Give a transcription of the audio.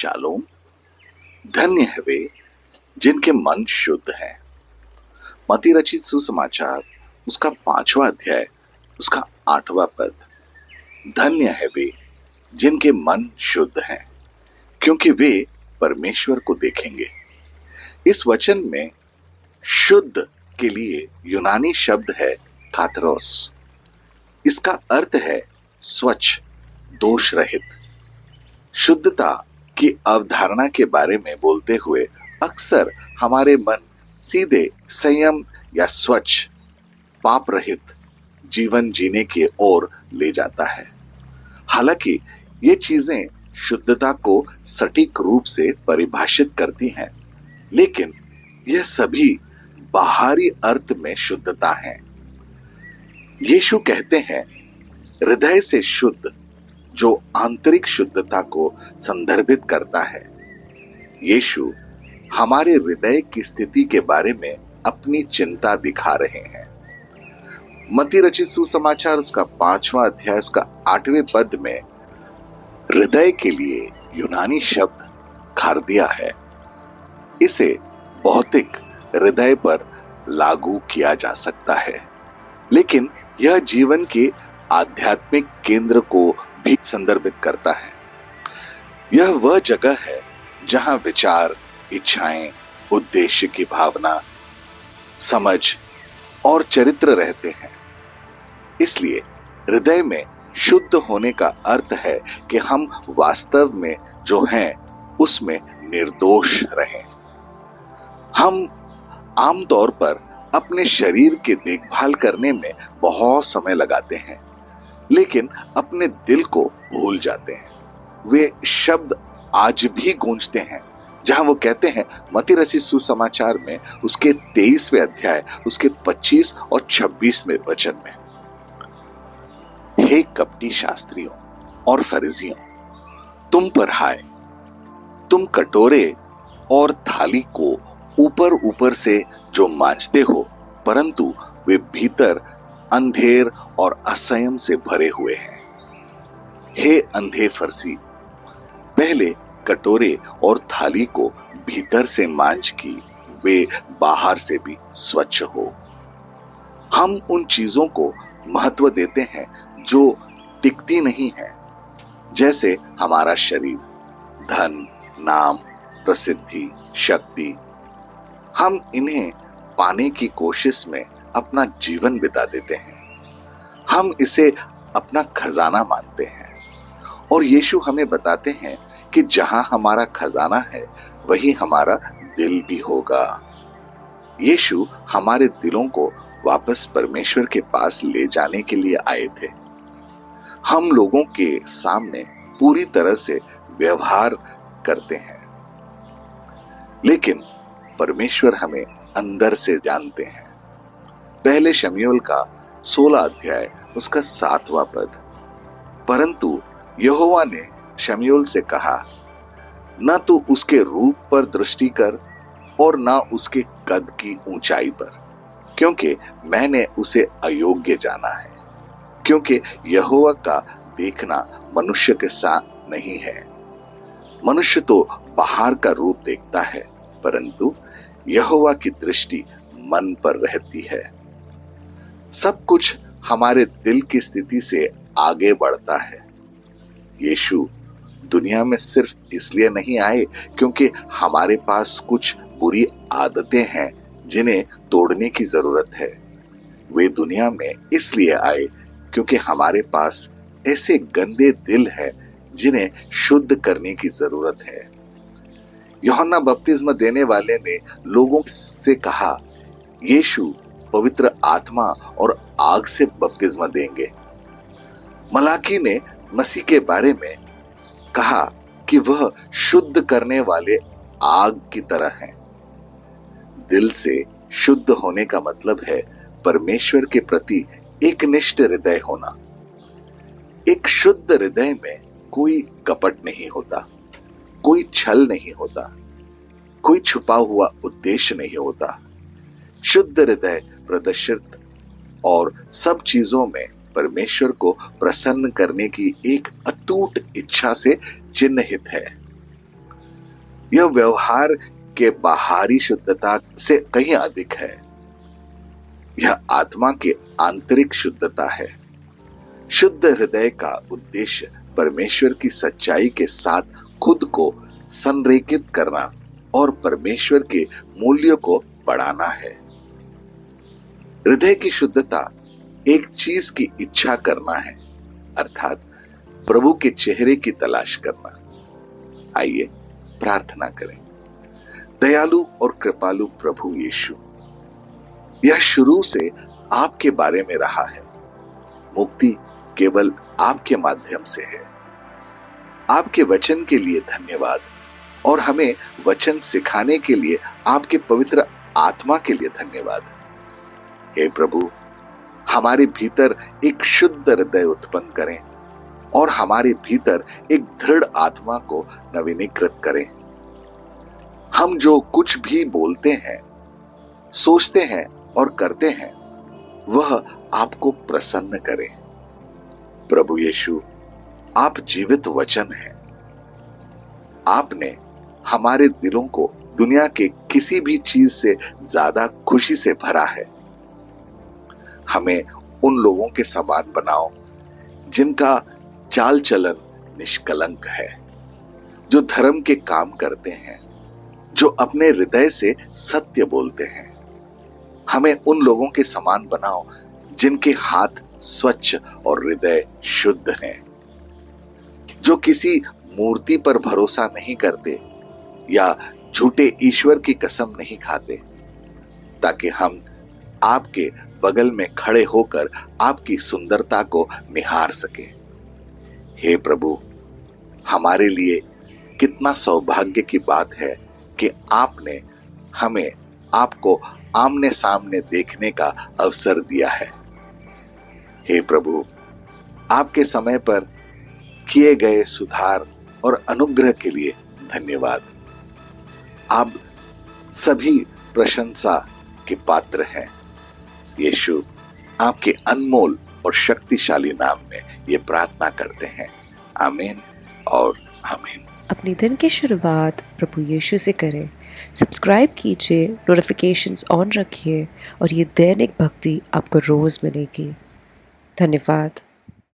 Shalom. धन्य है वे जिनके मन शुद्ध हैं। मत्ती रचित सुसमाचार उसका 5वां अध्याय उसका 8वां पद। धन्य है वे जिनके मन शुद्ध हैं, क्योंकि वे परमेश्वर को देखेंगे। इस वचन में शुद्ध के लिए यूनानी शब्द है काथरोस। इसका अर्थ है स्वच्छ, दोष रहित। शुद्धता की अवधारणा के बारे में बोलते हुए अक्सर हमारे मन सीधे संयम या स्वच्छ, पाप रहित जीवन जीने की ओर ले जाता है। हालांकि ये चीजें शुद्धता को सटीक रूप से परिभाषित करती हैं, लेकिन यह सभी बाहरी अर्थ में शुद्धता है। यीशु कहते हैं हृदय से शुद्ध, जो आंतरिक शुद्धता को संदर्भित करता है। यीशु हमारे हृदय की स्थिति के बारे में अपनी चिंता दिखा रहे हैं। मत्ती रचित सुसमाचार उसका 5वां अध्याय उसका 8वें पद में हृदय के लिए यूनानी शब्द कार्दिया है। इसे भौतिक हृदय पर लागू किया जा सकता है, लेकिन यह जीवन के आध्यात्मिक केंद्र को भी संदर्भित करता है। यह वह जगह है जहां विचार, इच्छाएं, उद्देश्य की भावना, समझ और चरित्र रहते हैं। इसलिए हृदय में शुद्ध होने का अर्थ है कि हम वास्तव में जो हैं उसमें निर्दोष रहें। हम आमतौर पर अपने शरीर की देखभाल करने में बहुत समय लगाते हैं, लेकिन अपने दिल को भूल जाते हैं। वे शब्द आज भी गूंजते हैं जहां वो कहते हैं मत्ती रचित सुसमाचार में उसके 23वें अध्याय उसके 25 और 26वें वचन में, हे कपटी शास्त्रियों और फरीसियों, तुम पर हाय, तुम कटोरे और थाली को ऊपर ऊपर से जो मांजते हो, परंतु वे भीतर अंधेर और असंयम से भरे हुए हैं। हे अंधे फरसी, पहले कटोरे और थाली को भीतर से मांज की वे बाहर से भी स्वच्छ हो। हम उन चीजों को महत्व देते हैं जो टिकती नहीं है, जैसे हमारा शरीर, धन, नाम, प्रसिद्धि, शक्ति। हम इन्हें पाने की कोशिश में अपना जीवन बिता देते हैं। हम इसे अपना खजाना मानते हैं, और यीशु हमें बताते हैं कि जहां हमारा खजाना है वही हमारा दिल भी होगा। यीशु हमारे दिलों को वापस परमेश्वर के पास ले जाने के लिए आए थे। हम लोगों के सामने पूरी तरह से व्यवहार करते हैं, लेकिन परमेश्वर हमें अंदर से जानते हैं। पहले शमूएल का 16 अध्याय उसका 7वां पद। परंतु यहोवा ने शमूएल से कहा, न तो उसके रूप पर दृष्टि कर और न उसके कद की ऊंचाई पर, क्योंकि मैंने उसे अयोग्य जाना है। क्योंकि यहोवा का देखना मनुष्य के साथ नहीं है। मनुष्य तो बाहर का रूप देखता है, परंतु यहोवा की दृष्टि मन पर रहती है। सब कुछ हमारे दिल की स्थिति से आगे बढ़ता है। यीशु दुनिया में सिर्फ इसलिए नहीं आए क्योंकि हमारे पास कुछ बुरी आदतें हैं जिन्हें तोड़ने की जरूरत है। वे दुनिया में इसलिए आए क्योंकि हमारे पास ऐसे गंदे दिल हैं जिन्हें शुद्ध करने की जरूरत है। यूहन्ना बपतिस्मा देने वाले ने लोगों से कहा, यीशु पवित्र आत्मा और आग से बपतिस्मा देंगे। मलाकी ने मसीह के बारे में कहा कि वह शुद्ध करने वाले आग की तरह हैं। दिल से शुद्ध होने का मतलब है परमेश्वर के प्रति एकनिष्ठ हृदय होना। एक शुद्ध हृदय में कोई कपट नहीं होता, कोई छल नहीं होता, कोई छुपा हुआ उद्देश्य नहीं होता। शुद्ध हृदय प्रदर्शित और सब चीजों में परमेश्वर को प्रसन्न करने की एक अटूट इच्छा से चिन्हित है। यह व्यवहार के बाहरी शुद्धता से कहीं अधिक है। यह आत्मा की आंतरिक शुद्धता है। शुद्ध हृदय का उद्देश्य परमेश्वर की सच्चाई के साथ खुद को संरेखित करना और परमेश्वर के मूल्यों को बढ़ाना है। हृदय की शुद्धता एक चीज की इच्छा करना है, अर्थात प्रभु के चेहरे की तलाश करना। आइए प्रार्थना करें। दयालु और कृपालु प्रभु यीशु, यह शुरू से आपके बारे में रहा है। मुक्ति केवल आपके माध्यम से है। आपके वचन के लिए धन्यवाद और हमें वचन सिखाने के लिए आपके पवित्र आत्मा के लिए धन्यवाद। हे प्रभु, हमारे भीतर एक शुद्ध हृदय उत्पन्न करें और हमारे भीतर एक दृढ़ आत्मा को नवीनीकृत करें। हम जो कुछ भी बोलते हैं, सोचते हैं और करते हैं, वह आपको प्रसन्न करे। प्रभु यीशु, आप जीवित वचन हैं। आपने हमारे दिलों को दुनिया के किसी भी चीज से ज्यादा खुशी से भरा है। हमें उन लोगों के समान बनाओ जिनका चाल चलन निष्कलंक है, जो धर्म के काम करते हैं, जो अपने हृदय से सत्य बोलते हैं। हमें उन लोगों के समान बनाओ जिनके हाथ स्वच्छ और हृदय शुद्ध हैं, जो किसी मूर्ति पर भरोसा नहीं करते या झूठे ईश्वर की कसम नहीं खाते, ताकि हम आपके बगल में खड़े होकर आपकी सुंदरता को निहार सके। हे प्रभु, हमारे लिए कितना सौभाग्य की बात है कि आपने हमें आपको आमने सामने देखने का अवसर दिया है। हे प्रभु, आपके समय पर किए गए सुधार और अनुग्रह के लिए धन्यवाद। आप सभी प्रशंसा के पात्र हैं। यीशु, आपके अनमोल और शक्तिशाली नाम में ये प्रार्थना करते हैं। आमीन और आमीन। अपनी दिन की शुरुआत प्रभु यीशु से करें। सब्सक्राइब कीजिए, नोटिफिकेशंस ऑन रखिए और ये दैनिक भक्ति आपको रोज मिलेगी। धन्यवाद।